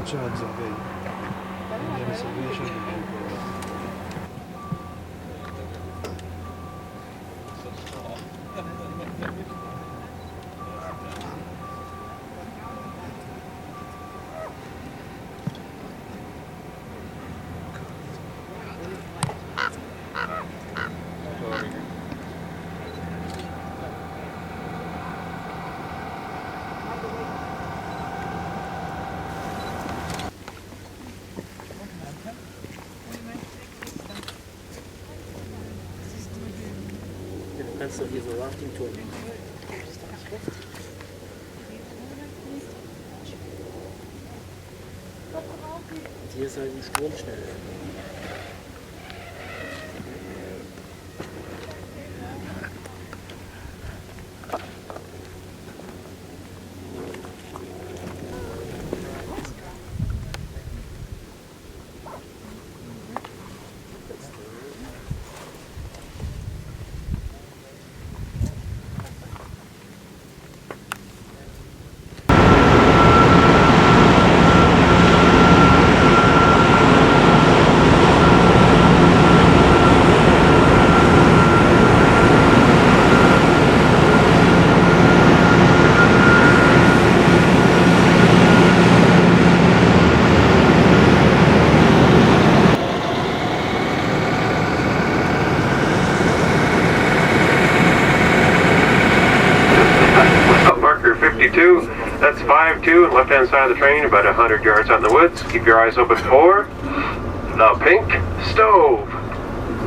c'era cervello. Nel cervello c'è il Penso hier so Rafting-Tour. Hier ist halt ein Sturm schnell. That's 5-2 on the left-hand side of the train, about 100 yards out in the woods. Keep your eyes open for the pink stove.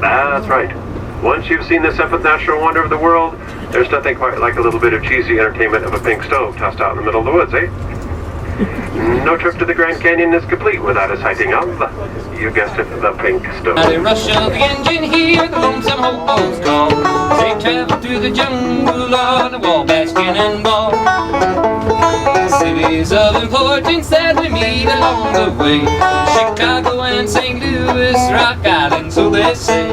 That's right. Once you've seen the seventh natural wonder of the world, there's nothing quite like a little bit of cheesy entertainment of a pink stove tossed out in the middle of the woods, eh? No trip to the Grand Canyon is complete without a sighting of, you guessed it, the pink stove. They rush of the engine here, the lonesome hobos call. They travel through the jungle on a Wabash cannonball. Cities of importance that we meet along the way, Chicago and St. Louis, Rock Island, so they say.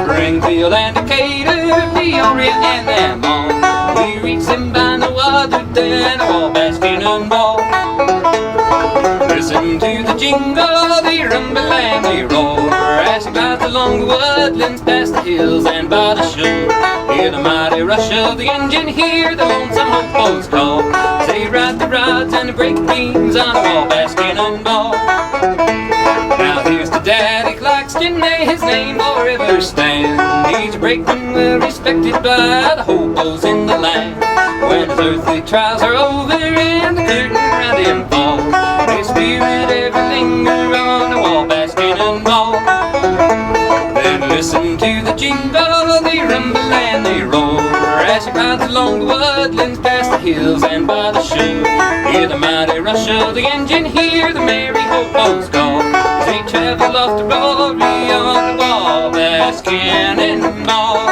Springfield and Decatur, Peoria and them all. We reach them by no other than a Wabash cannonball. Listen to the jingle, they rumble and they roar, as we glide along the woodlands, past the hills and by the shore. Hear the mighty rush of the engine, hear the lonesome hobos call. They ride the rods and the brake beams on a Wabash cannonball. Now here's to Daddy Claxton, may his name forever stand. He's a brakeman well respected by the hobos in the land. When his earthly trials are over and the curtain around him falls, his spirit ever linger on the Wabash cannonball. Then listen to the jingle, they rumble and they roar, as he rides along the woodlands, past the hills and by the shore. Hear the mighty rush of the engine, hear the merry hobos call. They travel off the robbery on the Wabash cannonball.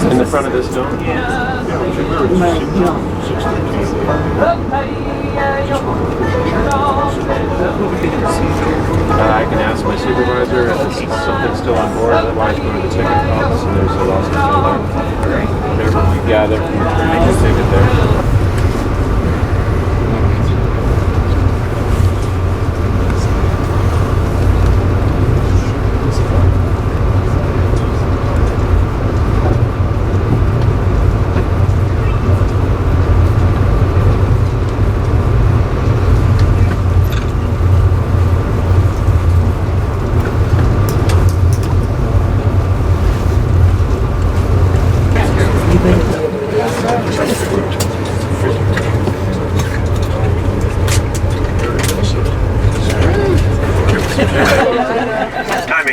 In the front of this dome? I can ask my supervisor if something's still on board, otherwise go to the ticket office and there's a lost control there. Whatever we gather from the train, we'll take it there. Even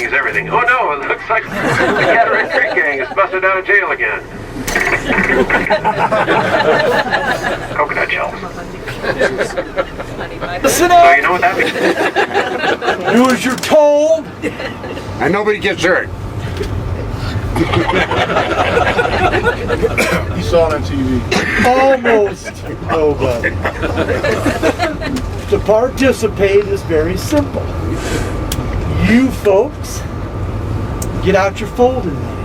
is everything. Oh no, it looks like the Cataract Creek gang is busted out of jail again. Coconut shells. Listen So up! you know what that means? Do as you're told! And nobody gets hurt. You saw it on TV. Almost nobody. To participate is very simple. You folks, get out your folding money.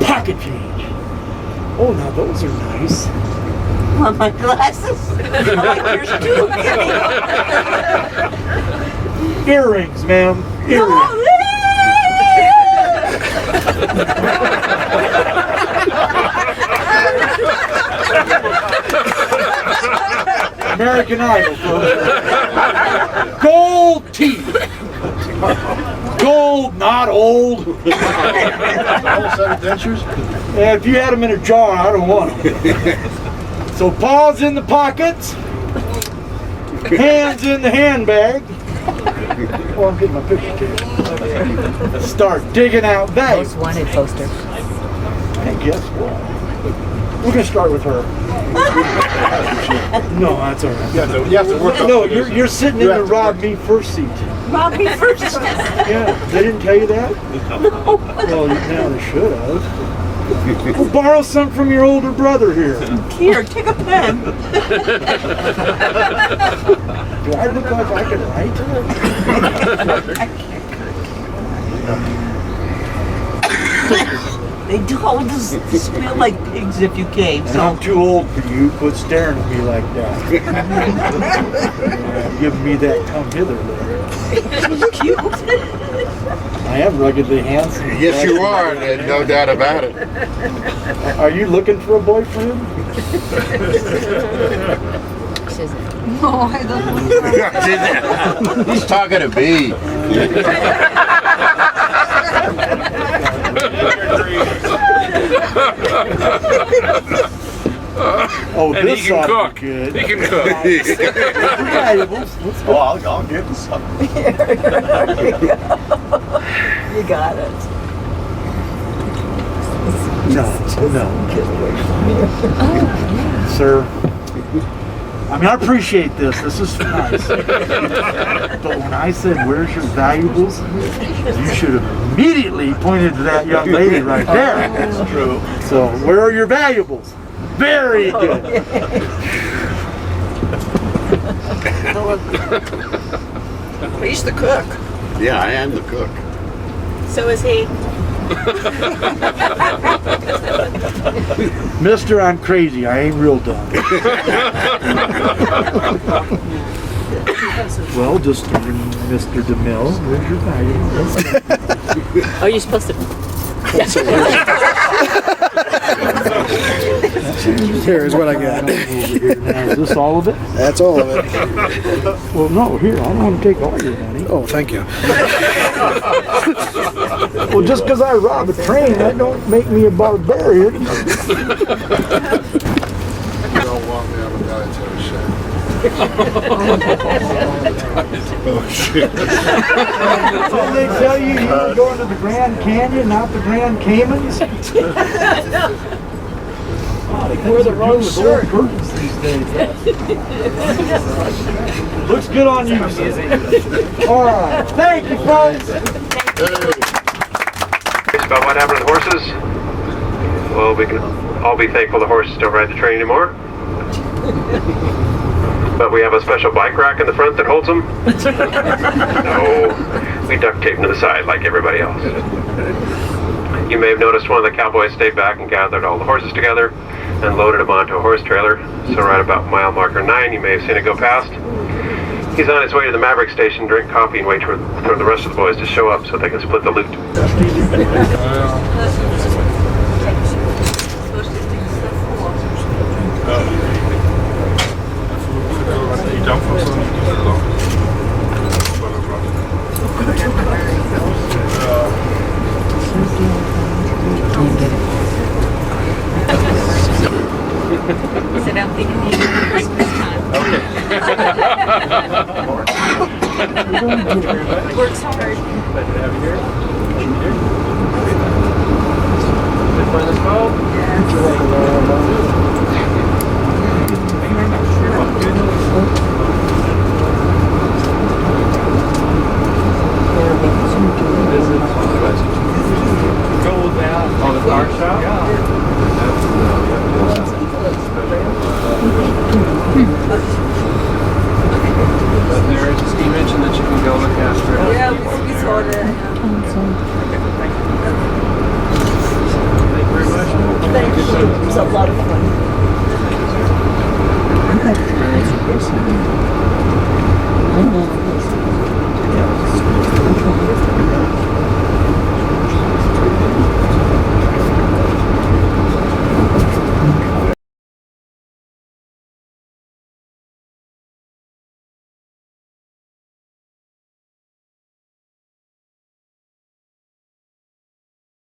Pocket change. Oh, now those are nice. Want my glasses? Like yours too. Earrings, ma'am. Earrings. Oh, American Idol, folks. Gold teeth. Gold, not old. All set of dentures? Yeah, if you had them in a jar, I don't want them. So paws in the pockets, hands in the handbag. Oh, I'm getting my picture taken. Start digging out bags. most wanted poster. And guess what? We're gonna start with her. No, that's all right. You have to work up No, to this. you're sitting in You the have to rob work. me first seat. Rob me first. Yeah, they didn't tell you that? Well, now they should have. We'll borrow some from your older brother here. Here, take a pen. Do I look like I can write? They told us to squeal like pigs if you came, And so I'm too old for you. Quit staring at me like that. Giving me that come hither look. cute. I am ruggedly handsome. Yes, you are. There's no doubt about it. Are you looking for a boyfriend? No, I don't. He's talking to me. Oh, And this he can ought to cook. be good. He can cook. Oh, I'll get you something. You got it. No. Sir, I mean, I appreciate this. This is nice. But when I said, where's your valuables? You should have immediately pointed to that young lady right there. That's true. So, where are your valuables? Very good. He's the cook. Yeah, I am the cook. So is he. Mister, I'm crazy. I ain't real dumb. Well, just Mr. DeMille, where's your valuables? Are you supposed to? Here's what I got. Is this all of it? That's all of it. Well, no, here, I don't want to take all your money. Oh, thank you. Well, just because I rob a train, that don't make me a barbarian. You don't want me on a military ship. Oh, shit. Did they tell you you were going to the Grand Canyon, not the Grand Caymans? We're the wrong shirt. These days. Looks good on you, sir. All right. Thank you, folks. About what happened to the horses? Well, we can all be thankful the horses don't ride the train anymore. But we have a special bike rack in the front that holds them. No, we duct tape them to the side like everybody else. You may have noticed one of the cowboys stayed back and gathered all the horses together and loaded them onto a horse trailer. So right about mile marker 9, you may have seen it go past. He's on his way to the Maverick station, drink coffee, and wait for the rest of the boys to show up so they can split the loot. Sit down, thinking Christmas time. Okay. Works hard. Glad to have you here. Thank you, dear. Good for this call? Yes. Thank you very much. You're welcome. This is gold now. Oh, the car shop? But there is, he mentioned that you can go look after it. Yeah, we saw that. Okay, thank you. Thank you very much. Thank you. It was a lot of fun.